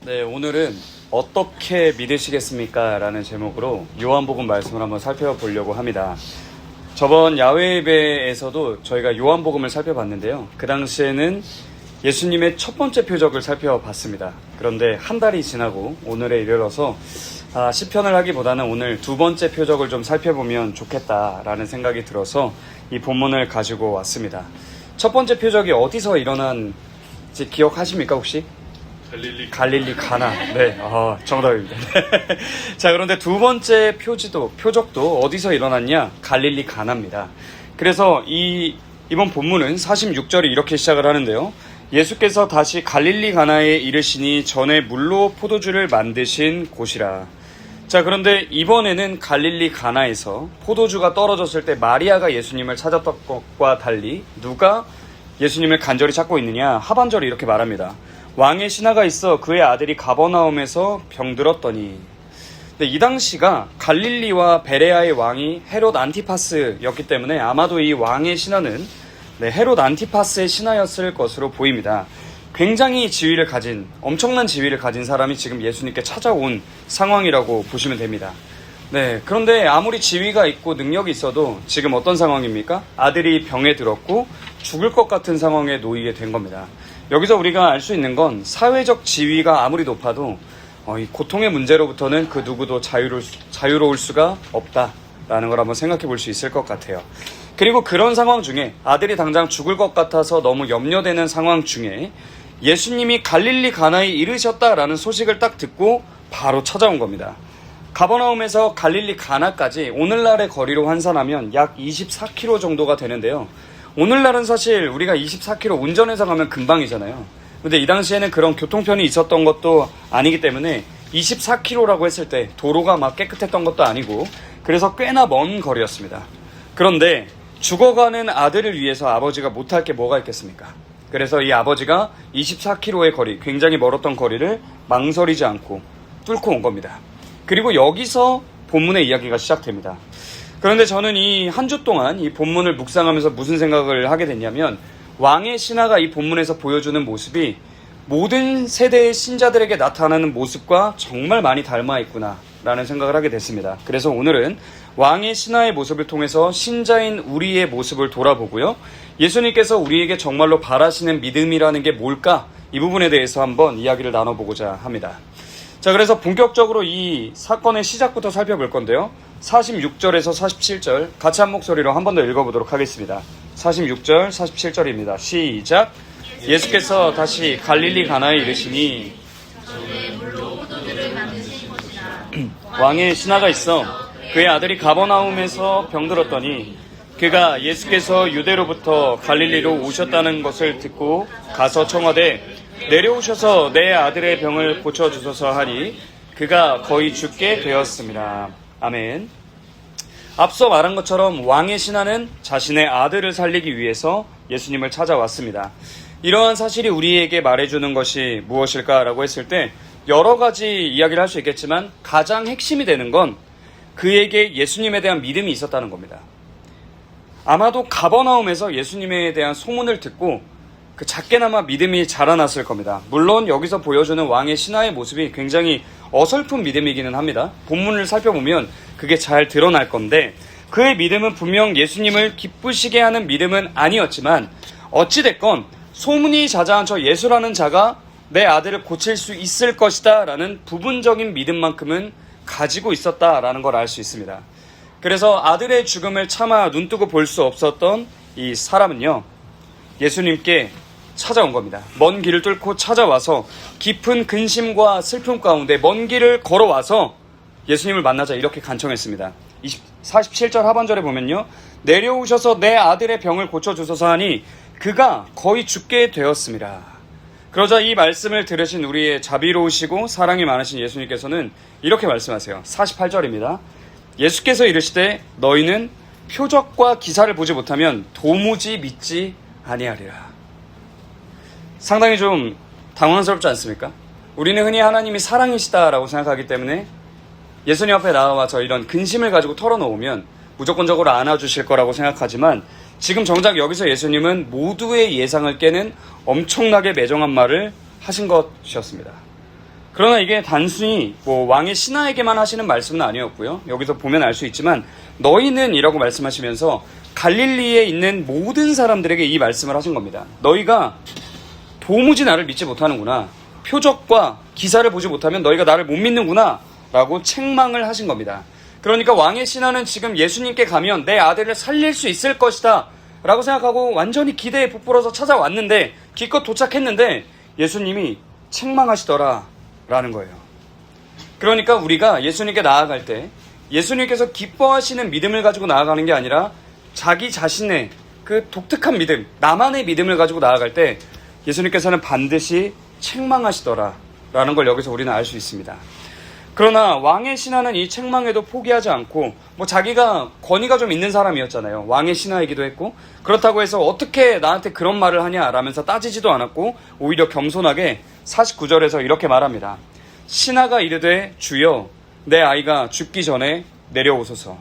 네, 오늘은 어떻게 믿으시겠습니까? 라는 제목으로 요한복음 말씀을 한번 살펴보려고 합니다. 저번 야외 예배에서도 저희가 요한복음을 살펴봤는데요. 그 당시에는 예수님의 첫 번째 표적을 살펴봤습니다. 그런데 한 달이 지나고 오늘에 이르러서 시편을 하기보다는 오늘 두 번째 표적을 좀 살펴보면 좋겠다라는 생각이 들어서 이 본문을 가지고 왔습니다. 첫 번째 표적이 어디서 일어난지 기억하십니까 혹시? 갈릴리 가나. 네, 정답입니다. 자, 그런데 두 번째 표적도 어디서 일어났냐? 갈릴리 가나입니다. 그래서 이번 본문은 46절이 이렇게 시작을 하는데요. 예수께서 다시 갈릴리 가나에 이르시니 전에 물로 포도주를 만드신 곳이라. 자, 그런데 이번에는 갈릴리 가나에서 포도주가 떨어졌을 때 마리아가 예수님을 찾았던 것과 달리 누가 예수님을 간절히 찾고 있느냐? 하반절이 이렇게 말합니다. 왕의 신하가 있어 그의 아들이 가버나움에서 병들었더니. 근데 이 당시가 갈릴리와 베레아의 왕이 헤롯 안티파스였기 때문에 아마도 이 왕의 신하는 헤롯 안티파스의 신하였을 것으로 보입니다. 굉장히 엄청난 지위를 가진 사람이 지금 예수님께 찾아온 상황이라고 보시면 됩니다. 네, 그런데 아무리 지위가 있고 능력이 있어도 지금 어떤 상황입니까? 아들이 병에 들었고 죽을 것 같은 상황에 놓이게 된 겁니다. 여기서 우리가 알 수 있는 건 사회적 지위가 아무리 높아도 이 고통의 문제로부터는 그 누구도 자유로울 수가 없다라는 걸 한번 생각해 볼 수 있을 것 같아요. 그리고 그런 상황 중에 아들이 당장 죽을 것 같아서 너무 염려되는 상황 중에 예수님이 갈릴리 가나에 이르셨다라는 소식을 딱 듣고 바로 찾아온 겁니다. 가버나움에서 갈릴리 가나까지 오늘날의 거리로 환산하면 약 24km 정도가 되는데요. 오늘날은 사실 우리가 24km 운전해서 가면 금방이잖아요. 근데 이 당시에는 그런 교통편이 있었던 것도 아니기 때문에 24km라고 했을 때 도로가 막 깨끗했던 것도 아니고 그래서 꽤나 먼 거리였습니다. 그런데 죽어가는 아들을 위해서 아버지가 못할 게 뭐가 있겠습니까? 그래서 이 아버지가 24km의 거리, 굉장히 멀었던 거리를 망설이지 않고 뚫고 온 겁니다. 그리고 여기서 본문의 이야기가 시작됩니다. 그런데 저는 이 한 주 동안 이 본문을 묵상하면서 무슨 생각을 하게 됐냐면 왕의 신하가 이 본문에서 보여주는 모습이 모든 세대의 신자들에게 나타나는 모습과 정말 많이 닮아 있구나 라는 생각을 하게 됐습니다. 그래서 오늘은 왕의 신하의 모습을 통해서 신자인 우리의 모습을 돌아보고요. 예수님께서 우리에게 정말로 바라시는 믿음이라는 게 뭘까? 이 부분에 대해서 한번 이야기를 나눠보고자 합니다. 자, 그래서 본격적으로 이 사건의 시작부터 살펴볼 건데요. 46절에서 47절 같이 한 목소리로 한 번 더 읽어보도록 하겠습니다. 46절, 47절입니다. 시작! 예수께서 다시 갈릴리 가나에 이르시니 왕의 신하가 있어 그의 아들이 가버나움에서 병들었더니 그가 예수께서 유대로부터 갈릴리로 오셨다는 것을 듣고 가서 청하되 내려오셔서 내 아들의 병을 고쳐주소서 하니 그가 거의 죽게 되었습니다. 아멘. 앞서 말한 것처럼 왕의 신하는 자신의 아들을 살리기 위해서 예수님을 찾아왔습니다. 이러한 사실이 우리에게 말해주는 것이 무엇일까라고 했을 때 여러 가지 이야기를 할 수 있겠지만 가장 핵심이 되는 건 그에게 예수님에 대한 믿음이 있었다는 겁니다. 아마도 가버나움에서 예수님에 대한 소문을 듣고 그 작게나마 믿음이 자라났을 겁니다. 물론 여기서 보여주는 왕의 신하의 모습이 굉장히 어설픈 믿음이기는 합니다. 본문을 살펴보면 그게 잘 드러날 건데 그의 믿음은 분명 예수님을 기쁘시게 하는 믿음은 아니었지만 어찌됐건 소문이 자자한 저 예수라는 자가 내 아들을 고칠 수 있을 것이다 라는 부분적인 믿음만큼은 가지고 있었다라는 걸 알 수 있습니다. 그래서 아들의 죽음을 차마 눈뜨고 볼 수 없었던 이 사람은요, 예수님께 찾아온 겁니다. 먼 길을 뚫고 찾아와서 깊은 근심과 슬픔 가운데 먼 길을 걸어와서 예수님을 만나자 이렇게 간청했습니다. 47절 하반절에 보면요. 내려오셔서 내 아들의 병을 고쳐주소서 하니 그가 거의 죽게 되었습니다. 그러자 이 말씀을 들으신 우리의 자비로우시고 사랑이 많으신 예수님께서는 이렇게 말씀하세요. 48절입니다. 예수께서 이르시되 너희는 표적과 기사를 보지 못하면 도무지 믿지 아니하리라. 상당히 좀 당황스럽지 않습니까? 우리는 흔히 하나님이 사랑이시다라고 생각하기 때문에 예수님 앞에 나와서 이런 근심을 가지고 털어놓으면 무조건적으로 안아주실 거라고 생각하지만 지금 정작 여기서 예수님은 모두의 예상을 깨는 엄청나게 매정한 말을 하신 것이었습니다. 그러나 이게 단순히 왕의 신하에게만 하시는 말씀은 아니었고요. 여기서 보면 알 수 있지만 너희는 이라고 말씀하시면서 갈릴리에 있는 모든 사람들에게 이 말씀을 하신 겁니다. 너희가 도무지 나를 믿지 못하는구나. 표적과 기사를 보지 못하면 너희가 나를 못 믿는구나 라고 책망을 하신 겁니다. 그러니까 왕의 신하는 지금 예수님께 가면 내 아들을 살릴 수 있을 것이다 라고 생각하고 완전히 기대에 부풀어서 찾아왔는데 기껏 도착했는데 예수님이 책망하시더라 라는 거예요. 그러니까 우리가 예수님께 나아갈 때 예수님께서 기뻐하시는 믿음을 가지고 나아가는 게 아니라 자기 자신의 그 독특한 믿음, 나만의 믿음을 가지고 나아갈 때 예수님께서는 반드시 책망하시더라 라는 걸 여기서 우리는 알 수 있습니다. 그러나 왕의 신하는 이 책망에도 포기하지 않고 자기가 권위가 좀 있는 사람이었잖아요. 왕의 신하이기도 했고 그렇다고 해서 어떻게 나한테 그런 말을 하냐 라면서 따지지도 않았고 오히려 겸손하게 49절에서 이렇게 말합니다. 신하가 이르되 주여 내 아이가 죽기 전에 내려오소서.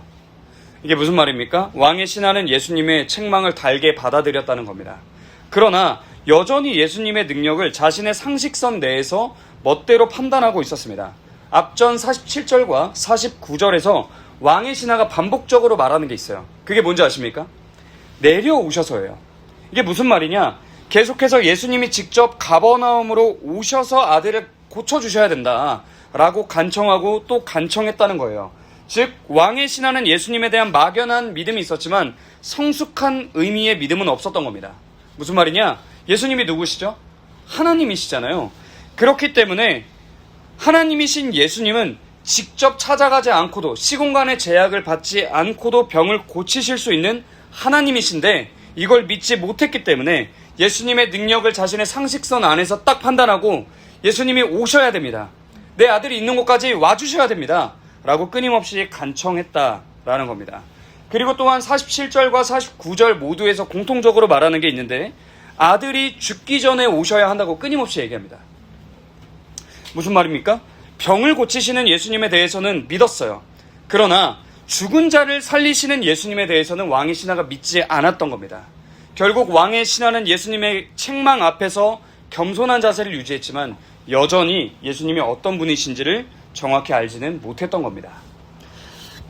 이게 무슨 말입니까? 왕의 신하는 예수님의 책망을 달게 받아들였다는 겁니다. 그러나 여전히 예수님의 능력을 자신의 상식선 내에서 멋대로 판단하고 있었습니다. 앞전 47절과 49절에서 왕의 신하가 반복적으로 말하는 게 있어요. 그게 뭔지 아십니까? 내려오셔서예요. 이게 무슨 말이냐? 계속해서 예수님이 직접 가버나움으로 오셔서 아들을 고쳐주셔야 된다 라고 간청하고 또 간청했다는 거예요. 즉 왕의 신하는 예수님에 대한 막연한 믿음이 있었지만 성숙한 의미의 믿음은 없었던 겁니다. 무슨 말이냐? 예수님이 누구시죠? 하나님이시잖아요. 그렇기 때문에 하나님이신 예수님은 직접 찾아가지 않고도 시공간의 제약을 받지 않고도 병을 고치실 수 있는 하나님이신데 이걸 믿지 못했기 때문에 예수님의 능력을 자신의 상식선 안에서 딱 판단하고 예수님이 오셔야 됩니다. 내 아들이 있는 곳까지 와주셔야 됩니다. 라고 끊임없이 간청했다라는 겁니다. 그리고 또한 47절과 49절 모두에서 공통적으로 말하는 게 있는데 아들이 죽기 전에 오셔야 한다고 끊임없이 얘기합니다. 무슨 말입니까? 병을 고치시는 예수님에 대해서는 믿었어요. 그러나 죽은 자를 살리시는 예수님에 대해서는 왕의 신하가 믿지 않았던 겁니다. 결국 왕의 신하는 예수님의 책망 앞에서 겸손한 자세를 유지했지만 여전히 예수님이 어떤 분이신지를 정확히 알지는 못했던 겁니다.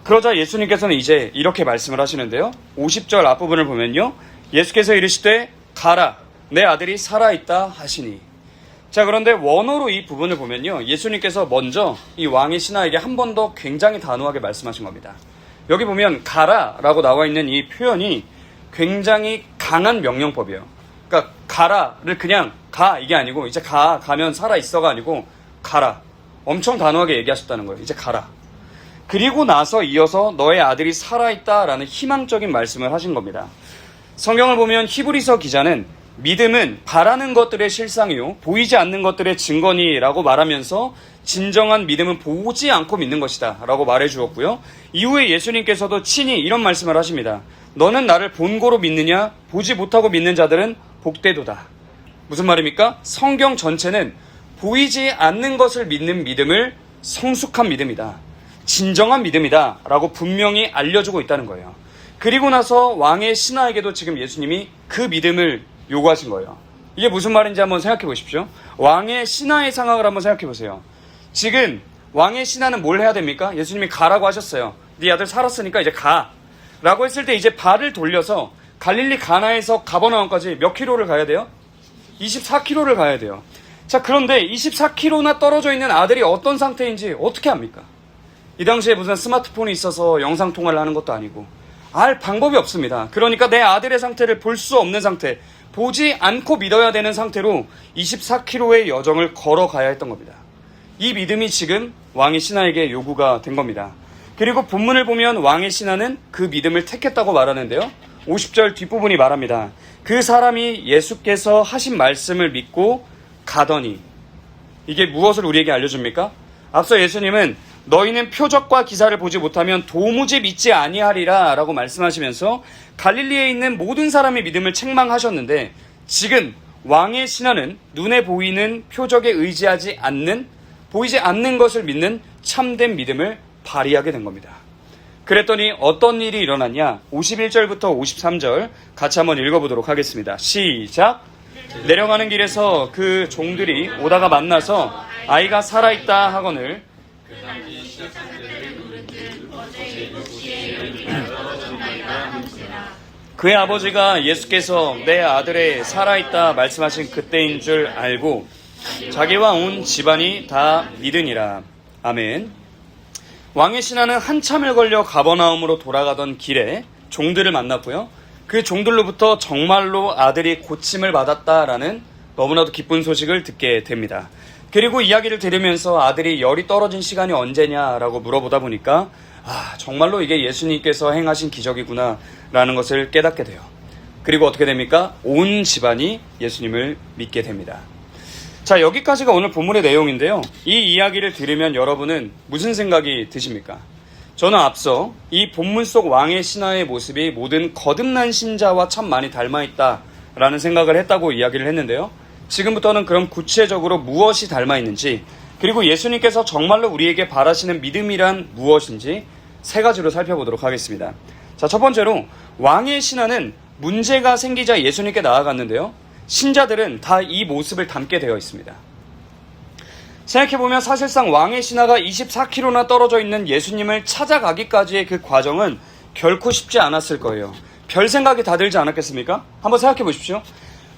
그러자 예수님께서는 이제 이렇게 말씀을 하시는데요. 50절 앞부분을 보면요. 예수께서 이르시되 가라 내 아들이 살아있다 하시니. 자, 그런데 원어로 이 부분을 보면요. 예수님께서 먼저 이 왕의 신하에게 한 번 더 굉장히 단호하게 말씀하신 겁니다. 여기 보면 가라 라고 나와 있는 이 표현이 굉장히 강한 명령법이에요. 그러니까 가라를 그냥 가 이게 아니고 이제 가면 살아있어가 아니고 가라. 엄청 단호하게 얘기하셨다는 거예요. 이제 가라. 그리고 나서 이어서 너의 아들이 살아있다라는 희망적인 말씀을 하신 겁니다. 성경을 보면 히브리서 기자는 믿음은 바라는 것들의 실상이요 보이지 않는 것들의 증거니라고 말하면서 진정한 믿음은 보지 않고 믿는 것이다 라고 말해 주었고요. 이후에 예수님께서도 친히 이런 말씀을 하십니다. 너는 나를 본고로 믿느냐? 보지 못하고 믿는 자들은 복되도다. 무슨 말입니까? 성경 전체는 보이지 않는 것을 믿는 믿음을 성숙한 믿음이다. 진정한 믿음이다 라고 분명히 알려주고 있다는 거예요. 그리고 나서 왕의 신하에게도 지금 예수님이 그 믿음을 요구하신 거예요. 이게 무슨 말인지 한번 생각해 보십시오. 왕의 신하의 상황을 한번 생각해 보세요. 지금 왕의 신하는 뭘 해야 됩니까? 예수님이 가라고 하셨어요. 네 아들 살았으니까 이제 가 라고 했을 때 이제 발을 돌려서 갈릴리 가나에서 가버나움까지 몇 킬로를 가야 돼요? 24킬로를 가야 돼요. 자, 그런데 24킬로나 떨어져 있는 아들이 어떤 상태인지 어떻게 합니까? 이 당시에 무슨 스마트폰이 있어서 영상통화를 하는 것도 아니고 알 방법이 없습니다. 그러니까 내 아들의 상태를 볼 수 없는 상태, 보지 않고 믿어야 되는 상태로 24킬로의 여정을 걸어가야 했던 겁니다. 이 믿음이 지금 왕의 신하에게 요구가 된 겁니다. 그리고 본문을 보면 왕의 신하는 그 믿음을 택했다고 말하는데요. 50절 뒷부분이 말합니다. 그 사람이 예수께서 하신 말씀을 믿고 가더니. 이게 무엇을 우리에게 알려줍니까? 앞서 예수님은 너희는 표적과 기사를 보지 못하면 도무지 믿지 아니하리라 라고 말씀하시면서 갈릴리에 있는 모든 사람의 믿음을 책망하셨는데 지금 왕의 신하는 눈에 보이는 표적에 의지하지 않는, 보이지 않는 것을 믿는 참된 믿음을 발휘하게 된 겁니다. 그랬더니 어떤 일이 일어났냐? 51절부터 53절 같이 한번 읽어보도록 하겠습니다. 시작! 내려가는 길에서 그 종들이 오다가 만나서 아이가 살아있다 하거늘 그의 아버지가 예수께서 내 아들의 살아있다 말씀하신 그때인 줄 알고 자기와 온 집안이 다 믿으니라. 아멘. 왕의 신하는 한참을 걸려 가버나움으로 돌아가던 길에 종들을 만났고요. 그 종들로부터 정말로 아들이 고침을 받았다라는 너무나도 기쁜 소식을 듣게 됩니다. 그리고 이야기를 들으면서 아들이 열이 떨어진 시간이 언제냐라고 물어보다 보니까 정말로 이게 예수님께서 행하신 기적이구나 라는 것을 깨닫게 돼요. 그리고 어떻게 됩니까? 온 집안이 예수님을 믿게 됩니다. 자, 여기까지가 오늘 본문의 내용인데요. 이 이야기를 들으면 여러분은 무슨 생각이 드십니까? 저는 앞서 이 본문 속 왕의 신하의 모습이 모든 거듭난 신자와 참 많이 닮아있다라는 생각을 했다고 이야기를 했는데요. 지금부터는 그럼 구체적으로 무엇이 닮아있는지, 그리고 예수님께서 정말로 우리에게 바라시는 믿음이란 무엇인지 세 가지로 살펴보도록 하겠습니다. 자, 첫 번째로 왕의 신하는 문제가 생기자 예수님께 나아갔는데요. 신자들은 다 이 모습을 담게 되어 있습니다. 생각해보면 사실상 왕의 신하가 24km나 떨어져 있는 예수님을 찾아가기까지의 그 과정은 결코 쉽지 않았을 거예요. 별 생각이 다 들지 않았겠습니까? 한번 생각해 보십시오.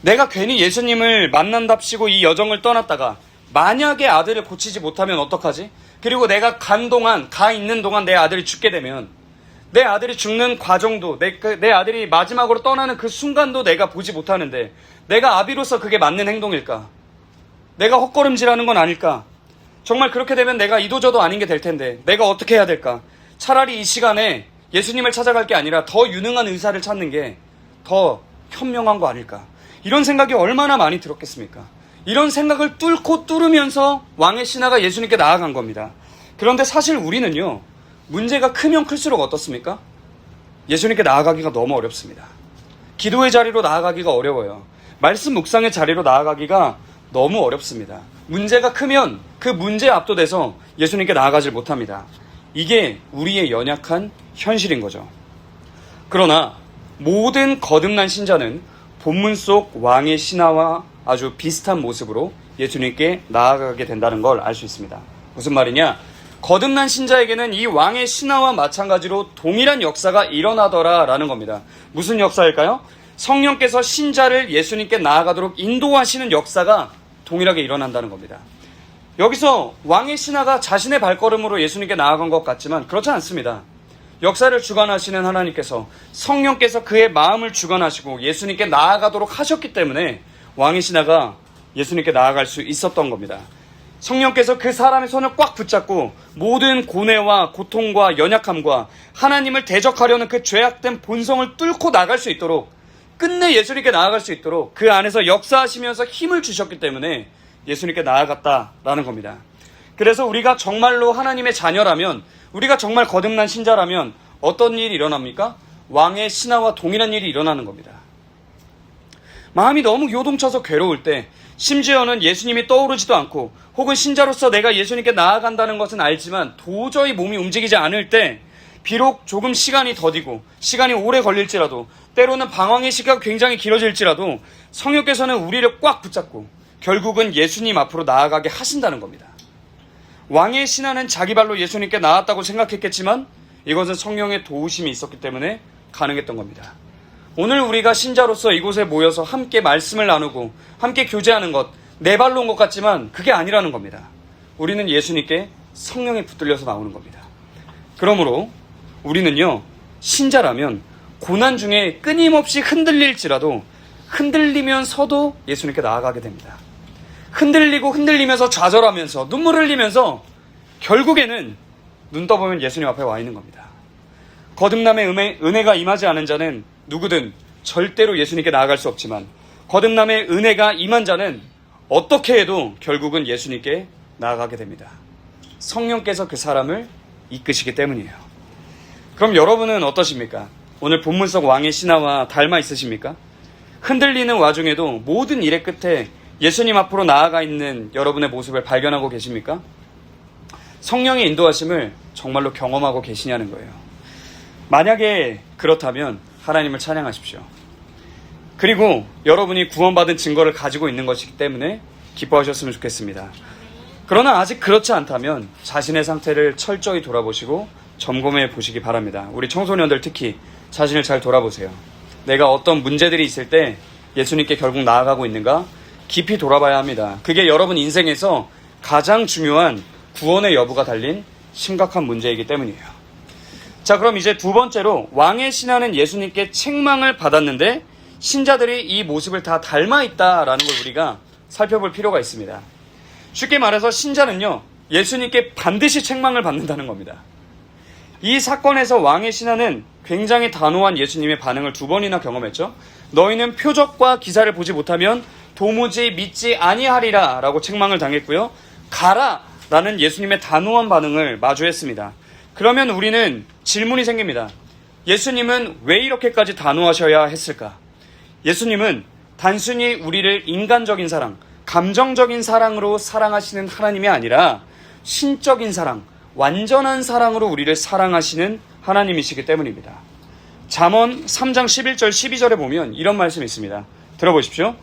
내가 괜히 예수님을 만난답시고 이 여정을 떠났다가 만약에 아들을 고치지 못하면 어떡하지? 그리고 내가 가 있는 동안 내 아들이 죽게 되면 내 아들이 죽는 과정도 내 아들이 마지막으로 떠나는 그 순간도 내가 보지 못하는데 내가 아비로서 그게 맞는 행동일까? 내가 헛걸음질하는 건 아닐까? 정말 그렇게 되면 내가 이도저도 아닌 게 될 텐데 내가 어떻게 해야 될까? 차라리 이 시간에 예수님을 찾아갈 게 아니라 더 유능한 의사를 찾는 게 더 현명한 거 아닐까? 이런 생각이 얼마나 많이 들었겠습니까? 이런 생각을 뚫으면서 왕의 신하가 예수님께 나아간 겁니다. 그런데 사실 우리는요, 문제가 크면 클수록 어떻습니까? 예수님께 나아가기가 너무 어렵습니다. 기도의 자리로 나아가기가 어려워요. 말씀 묵상의 자리로 나아가기가 너무 어렵습니다. 문제가 크면 그 문제에 압도돼서 예수님께 나아가질 못합니다. 이게 우리의 연약한 현실인 거죠. 그러나 모든 거듭난 신자는 본문 속 왕의 신하와 아주 비슷한 모습으로 예수님께 나아가게 된다는 걸 알 수 있습니다. 무슨 말이냐? 거듭난 신자에게는 이 왕의 신하와 마찬가지로 동일한 역사가 일어나더라라는 겁니다. 무슨 역사일까요? 성령께서 신자를 예수님께 나아가도록 인도하시는 역사가 동일하게 일어난다는 겁니다. 여기서 왕의 신하가 자신의 발걸음으로 예수님께 나아간 것 같지만 그렇지 않습니다. 역사를 주관하시는 하나님께서 성령께서 그의 마음을 주관하시고 예수님께 나아가도록 하셨기 때문에 왕의 신하가 예수님께 나아갈 수 있었던 겁니다. 성령께서 그 사람의 손을 꽉 붙잡고 모든 고뇌와 고통과 연약함과 하나님을 대적하려는 그 죄악된 본성을 뚫고 나갈 수 있도록 끝내 예수님께 나아갈 수 있도록 그 안에서 역사하시면서 힘을 주셨기 때문에 예수님께 나아갔다라는 겁니다. 그래서 우리가 정말로 하나님의 자녀라면, 우리가 정말 거듭난 신자라면 어떤 일이 일어납니까? 왕의 신하와 동일한 일이 일어나는 겁니다. 마음이 너무 요동쳐서 괴로울 때, 심지어는 예수님이 떠오르지도 않고 혹은 신자로서 내가 예수님께 나아간다는 것은 알지만 도저히 몸이 움직이지 않을 때, 비록 조금 시간이 더디고 시간이 오래 걸릴지라도, 때로는 방황의 시간이 굉장히 길어질지라도 성령께서는 우리를 꽉 붙잡고 결국은 예수님 앞으로 나아가게 하신다는 겁니다. 왕의 신하는 자기 발로 예수님께 나았다고 생각했겠지만 이것은 성령의 도우심이 있었기 때문에 가능했던 겁니다. 오늘 우리가 신자로서 이곳에 모여서 함께 말씀을 나누고 함께 교제하는 것, 내 발로 온 것 같지만 그게 아니라는 겁니다. 우리는 예수님께 성령에 붙들려서 나오는 겁니다. 그러므로 우리는요, 신자라면 고난 중에 끊임없이 흔들릴지라도 흔들리면서도 예수님께 나아가게 됩니다. 흔들리면서 좌절하면서 눈물을 흘리면서 결국에는 눈 떠보면 예수님 앞에 와 있는 겁니다. 거듭남의 은혜가 임하지 않은 자는 누구든 절대로 예수님께 나아갈 수 없지만 거듭남의 은혜가 임한 자는 어떻게 해도 결국은 예수님께 나아가게 됩니다. 성령께서 그 사람을 이끄시기 때문이에요. 그럼 여러분은 어떠십니까? 오늘 본문 속 왕의 신하와 닮아 있으십니까? 흔들리는 와중에도 모든 일의 끝에 예수님 앞으로 나아가 있는 여러분의 모습을 발견하고 계십니까? 성령의 인도하심을 정말로 경험하고 계시냐는 거예요. 만약에 그렇다면 하나님을 찬양하십시오. 그리고 여러분이 구원받은 증거를 가지고 있는 것이기 때문에 기뻐하셨으면 좋겠습니다. 그러나 아직 그렇지 않다면 자신의 상태를 철저히 돌아보시고 점검해 보시기 바랍니다. 우리 청소년들 특히 자신을 잘 돌아보세요. 내가 어떤 문제들이 있을 때 예수님께 결국 나아가고 있는가 깊이 돌아봐야 합니다. 그게 여러분 인생에서 가장 중요한 구원의 여부가 달린 심각한 문제이기 때문이에요. 자, 그럼 이제 두 번째로 왕의 신하는 예수님께 책망을 받았는데 신자들이 이 모습을 다 닮아 있다라는 걸 우리가 살펴볼 필요가 있습니다. 쉽게 말해서 신자는요, 예수님께 반드시 책망을 받는다는 겁니다. 이 사건에서 왕의 신하는 굉장히 단호한 예수님의 반응을 두 번이나 경험했죠. 너희는 표적과 기사를 보지 못하면 도무지 믿지 아니하리라 라고 책망을 당했고요. 가라 라는 예수님의 단호한 반응을 마주했습니다. 그러면 우리는 질문이 생깁니다. 예수님은 왜 이렇게까지 단호하셔야 했을까? 예수님은 단순히 우리를 인간적인 사랑, 감정적인 사랑으로 사랑하시는 하나님이 아니라 신적인 사랑, 완전한 사랑으로 우리를 사랑하시는 하나님이시기 때문입니다. 잠언 3장 11절 12절에 보면 이런 말씀이 있습니다. 들어보십시오.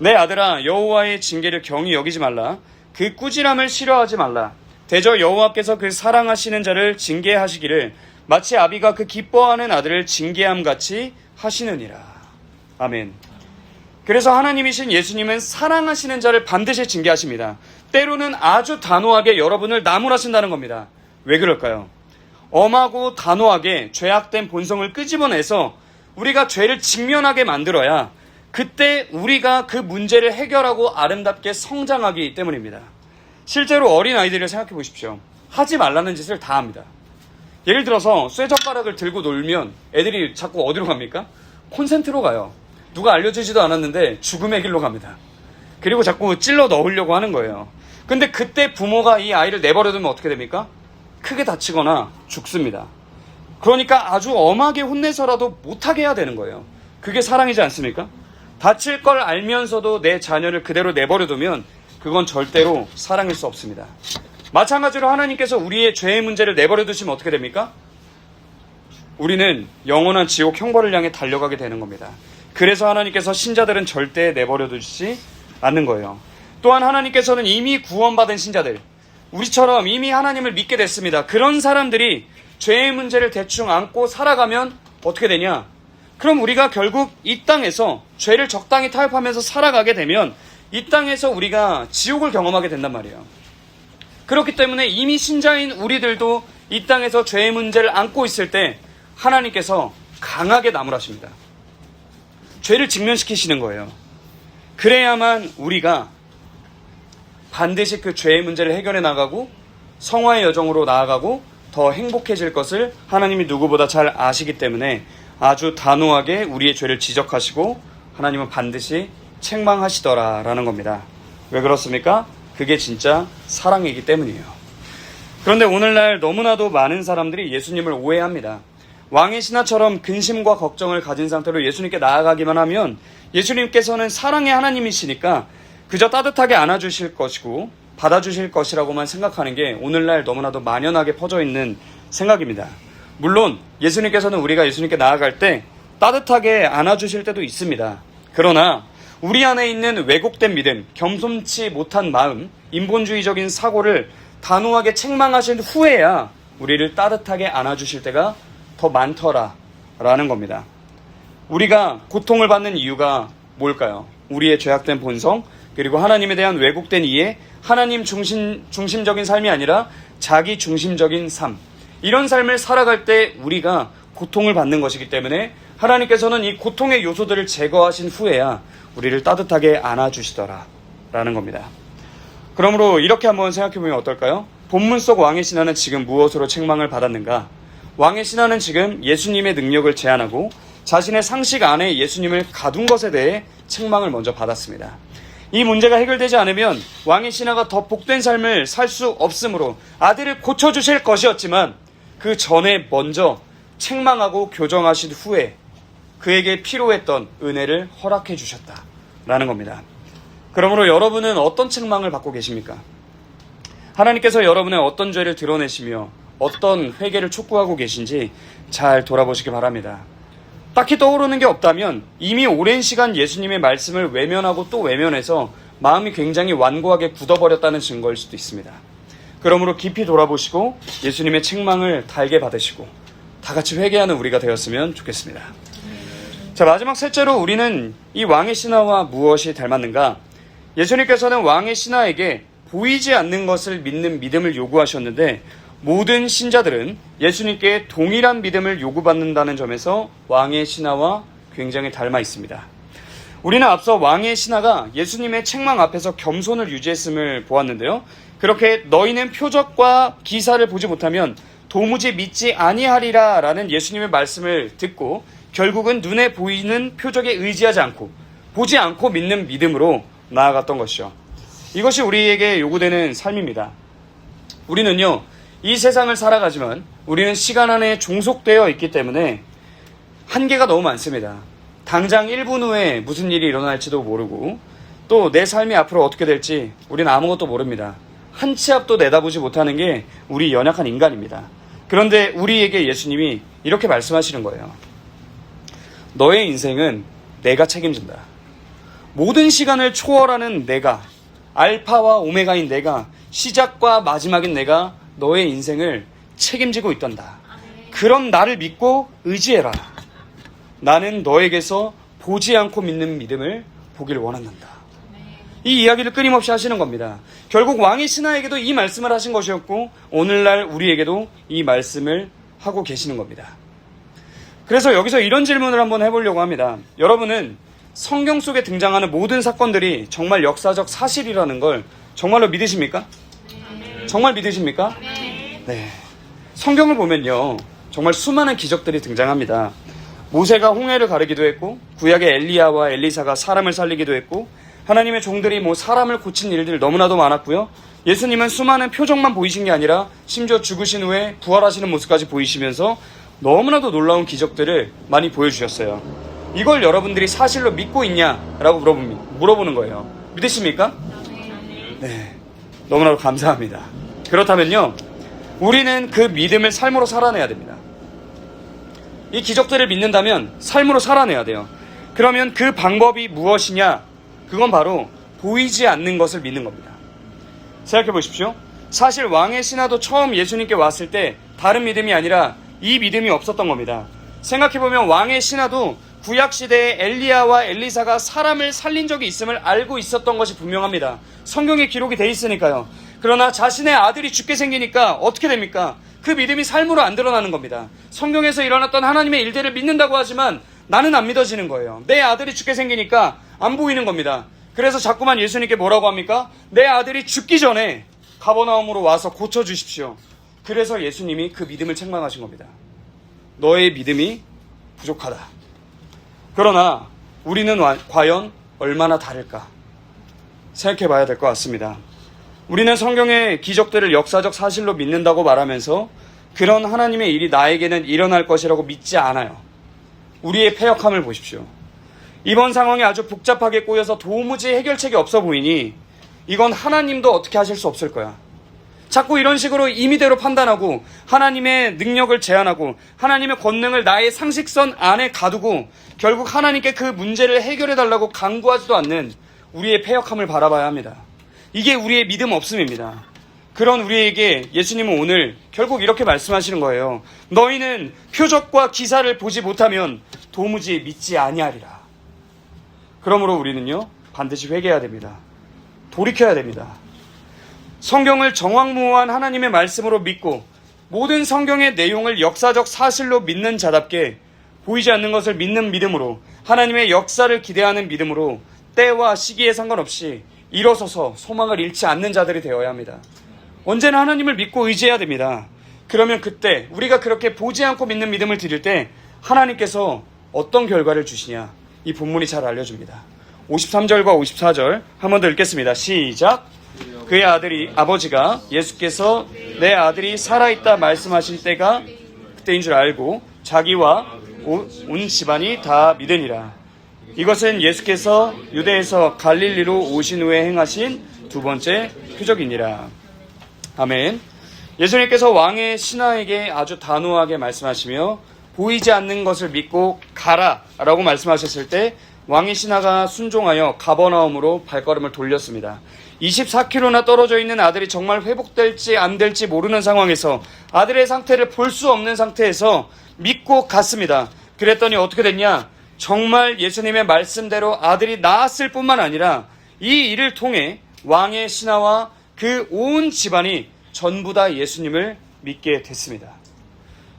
내 아들아, 여호와의 징계를 경히 여기지 말라. 그 꾸지람을 싫어하지 말라. 대저 여호와께서 그 사랑하시는 자를 징계하시기를 마치 아비가 그 기뻐하는 아들을 징계함같이 하시느니라. 아멘. 그래서 하나님이신 예수님은 사랑하시는 자를 반드시 징계하십니다. 때로는 아주 단호하게 여러분을 나무라신다는 겁니다. 왜 그럴까요? 엄하고 단호하게 죄악된 본성을 끄집어내서 우리가 죄를 직면하게 만들어야 그때 우리가 그 문제를 해결하고 아름답게 성장하기 때문입니다. 실제로 어린 아이들을 생각해 보십시오. 하지 말라는 짓을 다 합니다. 예를 들어서 쇠젓가락을 들고 놀면 애들이 자꾸 어디로 갑니까? 콘센트로 가요. 누가 알려주지도 않았는데 죽음의 길로 갑니다. 그리고 자꾸 찔러 넣으려고 하는 거예요. 근데 그때 부모가 이 아이를 내버려두면 어떻게 됩니까? 크게 다치거나 죽습니다. 그러니까 아주 엄하게 혼내서라도 못하게 해야 되는 거예요. 그게 사랑이지 않습니까? 다칠 걸 알면서도 내 자녀를 그대로 내버려두면 그건 절대로 사랑일 수 없습니다. 마찬가지로 하나님께서 우리의 죄의 문제를 내버려두시면 어떻게 됩니까? 우리는 영원한 지옥 형벌을 향해 달려가게 되는 겁니다. 그래서 하나님께서 신자들은 절대 내버려두지 않는 거예요. 또한 하나님께서는 이미 구원받은 신자들, 우리처럼 이미 하나님을 믿게 됐습니다. 그런 사람들이 죄의 문제를 대충 안고 살아가면 어떻게 되냐? 그럼 우리가 결국 이 땅에서 죄를 적당히 타협하면서 살아가게 되면 이 땅에서 우리가 지옥을 경험하게 된단 말이에요. 그렇기 때문에 이미 신자인 우리들도 이 땅에서 죄의 문제를 안고 있을 때 하나님께서 강하게 나무라십니다. 죄를 직면시키시는 거예요. 그래야만 우리가 반드시 그 죄의 문제를 해결해 나가고 성화의 여정으로 나아가고 더 행복해질 것을 하나님이 누구보다 잘 아시기 때문에 아주 단호하게 우리의 죄를 지적하시고 하나님은 반드시 책망하시더라라는 겁니다. 왜 그렇습니까? 그게 진짜 사랑이기 때문이에요. 그런데 오늘날 너무나도 많은 사람들이 예수님을 오해합니다. 왕의 신하처럼 근심과 걱정을 가진 상태로 예수님께 나아가기만 하면 예수님께서는 사랑의 하나님이시니까 그저 따뜻하게 안아주실 것이고 받아주실 것이라고만 생각하는 게 오늘날 너무나도 만연하게 퍼져 있는 생각입니다. 물론 예수님께서는 우리가 예수님께 나아갈 때 따뜻하게 안아주실 때도 있습니다. 그러나 우리 안에 있는 왜곡된 믿음, 겸손치 못한 마음, 인본주의적인 사고를 단호하게 책망하신 후에야 우리를 따뜻하게 안아주실 때가 더 많더라라는 겁니다. 우리가 고통을 받는 이유가 뭘까요? 우리의 죄악된 본성, 그리고 하나님에 대한 왜곡된 이해, 하나님 중심적인 삶이 아니라 자기 중심적인 삶. 이런 삶을 살아갈 때 우리가 고통을 받는 것이기 때문에 하나님께서는 이 고통의 요소들을 제거하신 후에야 우리를 따뜻하게 안아주시더라라는 겁니다. 그러므로 이렇게 한번 생각해보면 어떨까요? 본문 속 왕의 신하는 지금 무엇으로 책망을 받았는가? 왕의 신하는 지금 예수님의 능력을 제한하고 자신의 상식 안에 예수님을 가둔 것에 대해 책망을 먼저 받았습니다. 이 문제가 해결되지 않으면 왕의 신하가 더 복된 삶을 살 수 없으므로 아들을 고쳐주실 것이었지만 그 전에 먼저 책망하고 교정하신 후에 그에게 필요했던 은혜를 허락해 주셨다라는 겁니다. 그러므로 여러분은 어떤 책망을 받고 계십니까? 하나님께서 여러분의 어떤 죄를 드러내시며 어떤 회개를 촉구하고 계신지 잘 돌아보시기 바랍니다. 딱히 떠오르는 게 없다면 이미 오랜 시간 예수님의 말씀을 외면하고 또 외면해서 마음이 굉장히 완고하게 굳어버렸다는 증거일 수도 있습니다. 그러므로 깊이 돌아보시고 예수님의 책망을 달게 받으시고 다 같이 회개하는 우리가 되었으면 좋겠습니다. 자, 마지막 셋째로 우리는 이 왕의 신하와 무엇이 닮았는가? 예수님께서는 왕의 신하에게 보이지 않는 것을 믿는 믿음을 요구하셨는데 모든 신자들은 예수님께 동일한 믿음을 요구받는다는 점에서 왕의 신하와 굉장히 닮아 있습니다. 우리는 앞서 왕의 신하가 예수님의 책망 앞에서 겸손을 유지했음을 보았는데요. 그렇게 너희는 표적과 기사를 보지 못하면 도무지 믿지 아니하리라 라는 예수님의 말씀을 듣고 결국은 눈에 보이는 표적에 의지하지 않고 보지 않고 믿는 믿음으로 나아갔던 것이죠. 이것이 우리에게 요구되는 삶입니다. 우리는요, 이 세상을 살아가지만 우리는 시간 안에 종속되어 있기 때문에 한계가 너무 많습니다. 당장 1분 후에 무슨 일이 일어날지도 모르고 또 내 삶이 앞으로 어떻게 될지 우리는 아무것도 모릅니다. 한 치 앞도 내다보지 못하는 게 우리 연약한 인간입니다. 그런데 우리에게 예수님이 이렇게 말씀하시는 거예요. 너의 인생은 내가 책임진다. 모든 시간을 초월하는 내가, 알파와 오메가인 내가, 시작과 마지막인 내가 너의 인생을 책임지고 있단다. 그런 나를 믿고 의지해라. 나는 너에게서 보지 않고 믿는 믿음을 보길 원한다. 이 이야기를 끊임없이 하시는 겁니다. 결국 왕의 신하에게도 이 말씀을 하신 것이었고 오늘날 우리에게도 이 말씀을 하고 계시는 겁니다. 그래서 여기서 이런 질문을 한번 해보려고 합니다. 여러분은 성경 속에 등장하는 모든 사건들이 정말 역사적 사실이라는 걸 정말로 믿으십니까? 정말 믿으십니까? 네. 성경을 보면요, 정말 수많은 기적들이 등장합니다. 모세가 홍해를 가르기도 했고 구약의 엘리야와 엘리사가 사람을 살리기도 했고 하나님의 종들이 사람을 고친 일들 너무나도 많았고요. 예수님은 수많은 표적만 보이신 게 아니라 심지어 죽으신 후에 부활하시는 모습까지 보이시면서 너무나도 놀라운 기적들을 많이 보여주셨어요. 이걸 여러분들이 사실로 믿고 있냐라고 물어보는 거예요. 믿으십니까? 네. 너무나도 감사합니다. 그렇다면요, 우리는 그 믿음을 삶으로 살아내야 됩니다. 이 기적들을 믿는다면 삶으로 살아내야 돼요. 그러면 그 방법이 무엇이냐? 그건 바로 보이지 않는 것을 믿는 겁니다. 생각해 보십시오. 사실 왕의 신하도 처음 예수님께 왔을 때 다른 믿음이 아니라 이 믿음이 없었던 겁니다. 생각해보면 왕의 신하도 구약시대에 엘리야와 엘리사가 사람을 살린 적이 있음을 알고 있었던 것이 분명합니다. 성경에 기록이 돼 있으니까요. 그러나 자신의 아들이 죽게 생기니까 어떻게 됩니까? 그 믿음이 삶으로 안 드러나는 겁니다. 성경에서 일어났던 하나님의 일들을 믿는다고 하지만 나는 안 믿어지는 거예요. 내 아들이 죽게 생기니까 안 보이는 겁니다. 그래서 자꾸만 예수님께 뭐라고 합니까? 내 아들이 죽기 전에 가버나움으로 와서 고쳐주십시오. 그래서 예수님이 그 믿음을 책망하신 겁니다. 너의 믿음이 부족하다. 그러나 우리는 과연 얼마나 다를까? 생각해 봐야 될 것 같습니다. 우리는 성경의 기적들을 역사적 사실로 믿는다고 말하면서 그런 하나님의 일이 나에게는 일어날 것이라고 믿지 않아요. 우리의 패역함을 보십시오. 이번 상황이 아주 복잡하게 꼬여서 도무지 해결책이 없어 보이니 이건 하나님도 어떻게 하실 수 없을 거야. 자꾸 이런 식으로 임의대로 판단하고 하나님의 능력을 제한하고 하나님의 권능을 나의 상식선 안에 가두고 결국 하나님께 그 문제를 해결해달라고 간구하지도 않는 우리의 패역함을 바라봐야 합니다. 이게 우리의 믿음 없음입니다. 그런 우리에게 예수님은 오늘 결국 이렇게 말씀하시는 거예요. 너희는 표적과 기사를 보지 못하면 도무지 믿지 아니하리라. 그러므로 우리는요, 반드시 회개해야 됩니다. 돌이켜야 됩니다. 성경을 정확무한 하나님의 말씀으로 믿고 모든 성경의 내용을 역사적 사실로 믿는 자답게 보이지 않는 것을 믿는 믿음으로 하나님의 역사를 기대하는 믿음으로 때와 시기에 상관없이 일어서서 소망을 잃지 않는 자들이 되어야 합니다. 언제나 하나님을 믿고 의지해야 됩니다. 그러면 그때 우리가 그렇게 보지 않고 믿는 믿음을 드릴 때 하나님께서 어떤 결과를 주시냐, 이 본문이 잘 알려줍니다. 53절과 54절 한 번 더 읽겠습니다. 시작. 그의 아버지가 예수께서 내 아들이 살아있다 말씀하신 때가 그때인 줄 알고 자기와 온 집안이 다 믿으니라. 이것은 예수께서 유대에서 갈릴리로 오신 후에 행하신 두 번째 표적이니라. 아멘. 예수님께서 왕의 신하에게 아주 단호하게 말씀하시며 보이지 않는 것을 믿고 가라 라고 말씀하셨을 때 왕의 신하가 순종하여 가버나움으로 발걸음을 돌렸습니다. 24km나 떨어져 있는 아들이 정말 회복될지 안 될지 모르는 상황에서 아들의 상태를 볼 수 없는 상태에서 믿고 갔습니다. 그랬더니 어떻게 됐냐? 정말 예수님의 말씀대로 아들이 나았을 뿐만 아니라 이 일을 통해 왕의 신하와 그 온 집안이 전부 다 예수님을 믿게 됐습니다.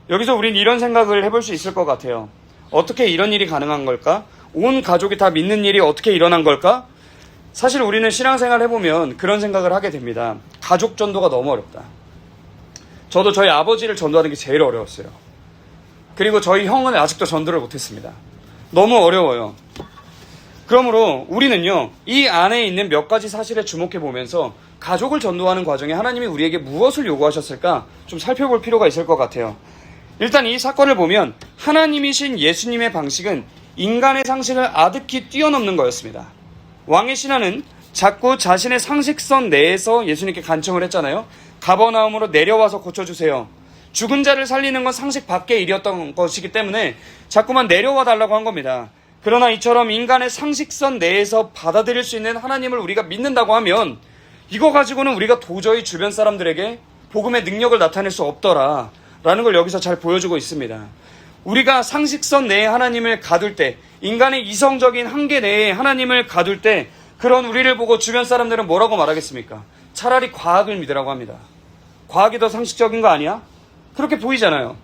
여기서 우린 이런 생각을 해볼 수 있을 것 같아요. 어떻게 이런 일이 가능한 걸까? 온 가족이 다 믿는 일이 어떻게 일어난 걸까? 사실 우리는 신앙생활 해보면 그런 생각을 하게 됩니다. 가족 전도가 너무 어렵다. 저도 저희 아버지를 전도하는 게 제일 어려웠어요. 그리고 저희 형은 아직도 전도를 못했습니다. 너무 어려워요. 그러므로 우리는요, 이 안에 있는 몇 가지 사실에 주목해 보면서 가족을 전도하는 과정에 하나님이 우리에게 무엇을 요구하셨을까 좀 살펴볼 필요가 있을 것 같아요. 일단 이 사건을 보면 하나님이신 예수님의 방식은 인간의 상식을 아득히 뛰어넘는 거였습니다. 왕의 신하는 자꾸 자신의 상식선 내에서 예수님께 간청을 했잖아요. 가버나움으로 내려와서 고쳐주세요. 죽은 자를 살리는 건 상식 밖의 일이었던 것이기 때문에 자꾸만 내려와 달라고 한 겁니다. 그러나 이처럼 인간의 상식선 내에서 받아들일 수 있는 하나님을 우리가 믿는다고 하면 이거 가지고는 우리가 도저히 주변 사람들에게 복음의 능력을 나타낼 수 없더라 라는 걸 여기서 잘 보여주고 있습니다. 우리가 상식선 내에 하나님을 가둘 때, 인간의 이성적인 한계 내에 하나님을 가둘 때 그런 우리를 보고 주변 사람들은 뭐라고 말하겠습니까? 차라리 과학을 믿으라고 합니다. 과학이 더 상식적인 거 아니야? 그렇게 보이잖아요.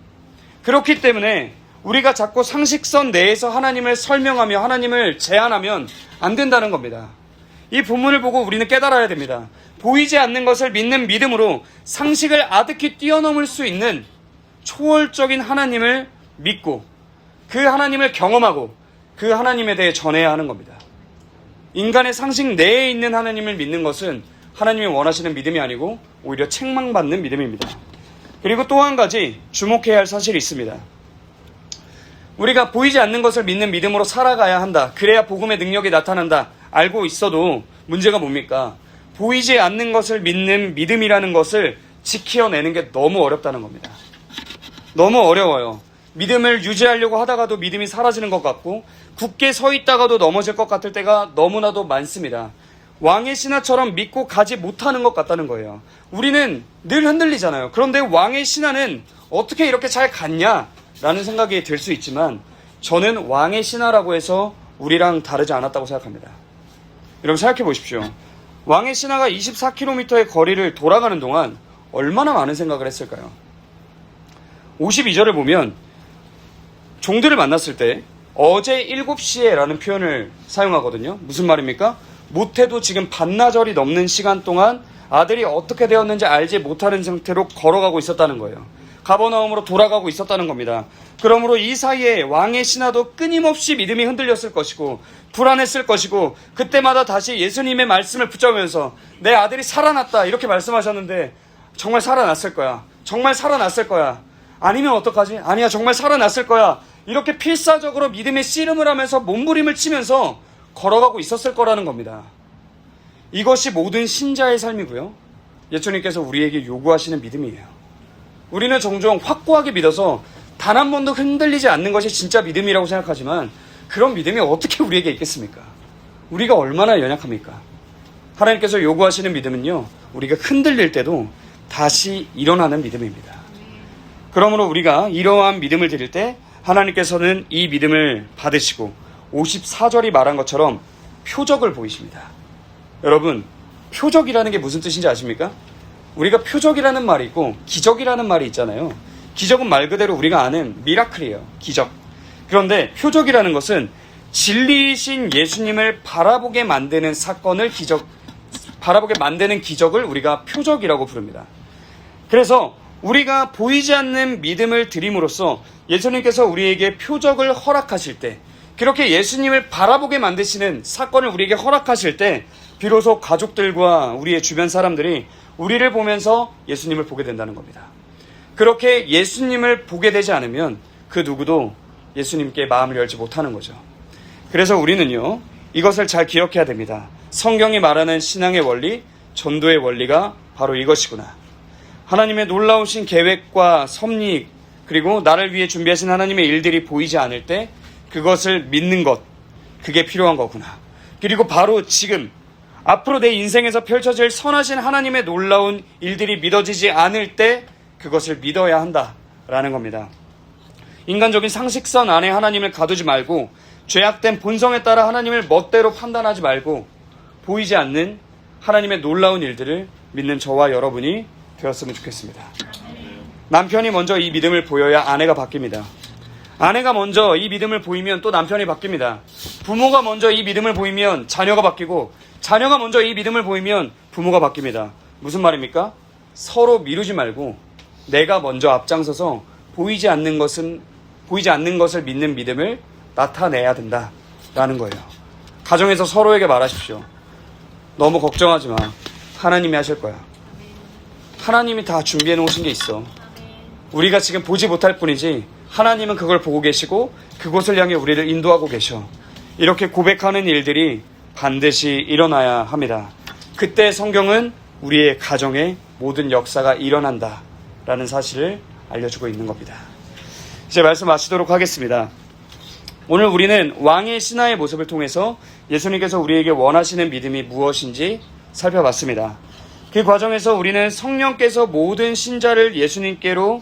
그렇기 때문에 우리가 자꾸 상식선 내에서 하나님을 설명하며 하나님을 제안하면 안 된다는 겁니다. 이 본문을 보고 우리는 깨달아야 됩니다. 보이지 않는 것을 믿는 믿음으로 상식을 아득히 뛰어넘을 수 있는 초월적인 하나님을 믿고 그 하나님을 경험하고 그 하나님에 대해 전해야 하는 겁니다. 인간의 상식 내에 있는 하나님을 믿는 것은 하나님이 원하시는 믿음이 아니고 오히려 책망받는 믿음입니다. 그리고 또 한 가지 주목해야 할 사실이 있습니다. 우리가 보이지 않는 것을 믿는 믿음으로 살아가야 한다. 그래야 복음의 능력이 나타난다. 알고 있어도 문제가 뭡니까? 보이지 않는 것을 믿는 믿음이라는 것을 지켜내는 게 너무 어렵다는 겁니다. 너무 어려워요. 믿음을 유지하려고 하다가도 믿음이 사라지는 것 같고 굳게 서 있다가도 넘어질 것 같을 때가 너무나도 많습니다. 왕의 신하처럼 믿고 가지 못하는 것 같다는 거예요. 우리는 늘 흔들리잖아요. 그런데 왕의 신하는 어떻게 이렇게 잘 갔냐? 라는 생각이 들 수 있지만 저는 왕의 신하라고 해서 우리랑 다르지 않았다고 생각합니다. 여러분 생각해 보십시오. 왕의 신하가 24km의 거리를 돌아가는 동안 얼마나 많은 생각을 했을까요? 52절을 보면 종들을 만났을 때 어제 7시에 라는 표현을 사용하거든요. 무슨 말입니까? 못해도 지금 반나절이 넘는 시간 동안 아들이 어떻게 되었는지 알지 못하는 상태로 걸어가고 있었다는 거예요. 가버나움으로 돌아가고 있었다는 겁니다. 그러므로 이 사이에 왕의 신하도 끊임없이 믿음이 흔들렸을 것이고 불안했을 것이고 그때마다 다시 예수님의 말씀을 붙잡으면서 내 아들이 살아났다 이렇게 말씀하셨는데 정말 살아났을 거야. 정말 살아났을 거야. 아니면 어떡하지? 아니야 정말 살아났을 거야. 이렇게 필사적으로 믿음의 씨름을 하면서 몸부림을 치면서 걸어가고 있었을 거라는 겁니다. 이것이 모든 신자의 삶이고요. 예수님께서 우리에게 요구하시는 믿음이에요. 우리는 종종 확고하게 믿어서 단 한 번도 흔들리지 않는 것이 진짜 믿음이라고 생각하지만 그런 믿음이 어떻게 우리에게 있겠습니까? 우리가 얼마나 연약합니까? 하나님께서 요구하시는 믿음은요. 우리가 흔들릴 때도 다시 일어나는 믿음입니다. 그러므로 우리가 이러한 믿음을 드릴 때 하나님께서는 이 믿음을 받으시고 54절이 말한 것처럼 표적을 보이십니다. 여러분 표적이라는 게 무슨 뜻인지 아십니까? 우리가 표적이라는 말이 있고 기적이라는 말이 있잖아요. 기적은 말 그대로 우리가 아는 미라클이에요. 기적. 그런데 표적이라는 것은 진리이신 예수님을 바라보게 만드는 사건을 바라보게 만드는 기적을 우리가 표적이라고 부릅니다. 그래서 우리가 보이지 않는 믿음을 드림으로써 예수님께서 우리에게 표적을 허락하실 때 그렇게 예수님을 바라보게 만드시는 사건을 우리에게 허락하실 때 비로소 가족들과 우리의 주변 사람들이 우리를 보면서 예수님을 보게 된다는 겁니다. 그렇게 예수님을 보게 되지 않으면 그 누구도 예수님께 마음을 열지 못하는 거죠. 그래서 우리는요, 이것을 잘 기억해야 됩니다. 성경이 말하는 신앙의 원리, 전도의 원리가 바로 이것이구나. 하나님의 놀라우신 계획과 섭리, 그리고 나를 위해 준비하신 하나님의 일들이 보이지 않을 때 그것을 믿는 것, 그게 필요한 거구나. 그리고 바로 지금 앞으로 내 인생에서 펼쳐질 선하신 하나님의 놀라운 일들이 믿어지지 않을 때 그것을 믿어야 한다라는 겁니다. 인간적인 상식선 안에 하나님을 가두지 말고 죄악된 본성에 따라 하나님을 멋대로 판단하지 말고 보이지 않는 하나님의 놀라운 일들을 믿는 저와 여러분이 되었으면 좋겠습니다. 남편이 먼저 이 믿음을 보여야 아내가 바뀝니다. 아내가 먼저 이 믿음을 보이면 또 남편이 바뀝니다. 부모가 먼저 이 믿음을 보이면 자녀가 바뀌고 자녀가 먼저 이 믿음을 보이면 부모가 바뀝니다. 무슨 말입니까? 서로 미루지 말고 내가 먼저 앞장서서 보이지 않는 것을 믿는 믿음을 나타내야 된다라는 거예요. 가정에서 서로에게 말하십시오. 너무 걱정하지 마. 하나님이 하실 거야. 하나님이 다 준비해 놓으신 게 있어. 우리가 지금 보지 못할 뿐이지 하나님은 그걸 보고 계시고 그곳을 향해 우리를 인도하고 계셔. 이렇게 고백하는 일들이 반드시 일어나야 합니다. 그때 성경은 우리의 가정에 모든 역사가 일어난다라는 사실을 알려주고 있는 겁니다. 이제 말씀 마치도록 하겠습니다. 오늘 우리는 왕의 신하의 모습을 통해서 예수님께서 우리에게 원하시는 믿음이 무엇인지 살펴봤습니다. 그 과정에서 우리는 성령께서 모든 신자를 예수님께로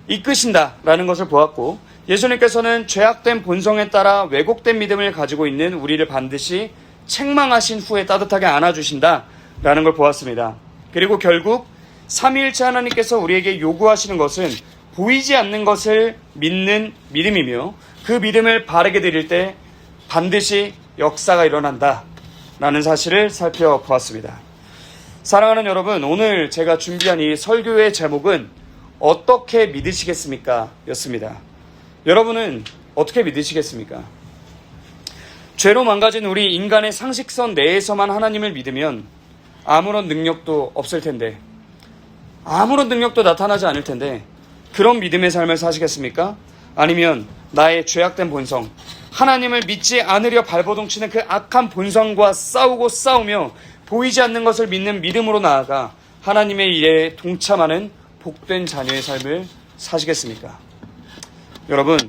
이끄신다라는 것을 보았고, 예수님께서는 죄악된 본성에 따라 왜곡된 믿음을 가지고 있는 우리를 반드시 책망하신 후에 따뜻하게 안아주신다라는 걸 보았습니다. 그리고 결국 삼위일체 하나님께서 우리에게 요구하시는 것은 보이지 않는 것을 믿는 믿음이며 그 믿음을 바르게 드릴 때 반드시 역사가 일어난다라는 사실을 살펴보았습니다. 사랑하는 여러분, 오늘 제가 준비한 이 설교의 제목은 어떻게 믿으시겠습니까? 였습니다. 여러분은 어떻게 믿으시겠습니까? 죄로 망가진 우리 인간의 상식선 내에서만 하나님을 믿으면 아무런 능력도 없을 텐데, 아무런 능력도 나타나지 않을 텐데 그런 믿음의 삶을 사시겠습니까? 아니면 나의 죄악된 본성, 하나님을 믿지 않으려 발버둥치는 그 악한 본성과 싸우며 보이지 않는 것을 믿는 믿음으로 나아가 하나님의 일에 동참하는 복된 자녀의 삶을 사시겠습니까? 여러분,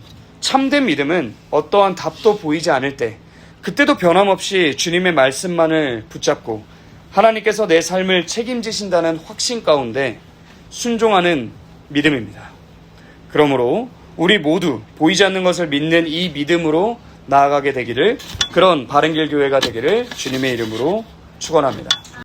참된 믿음은 어떠한 답도 보이지 않을 때 그때도 변함없이 주님의 말씀만을 붙잡고 하나님께서 내 삶을 책임지신다는 확신 가운데 순종하는 믿음입니다. 그러므로 우리 모두 보이지 않는 것을 믿는 이 믿음으로 나아가게 되기를, 그런 바른길 교회가 되기를 주님의 이름으로 축원합니다.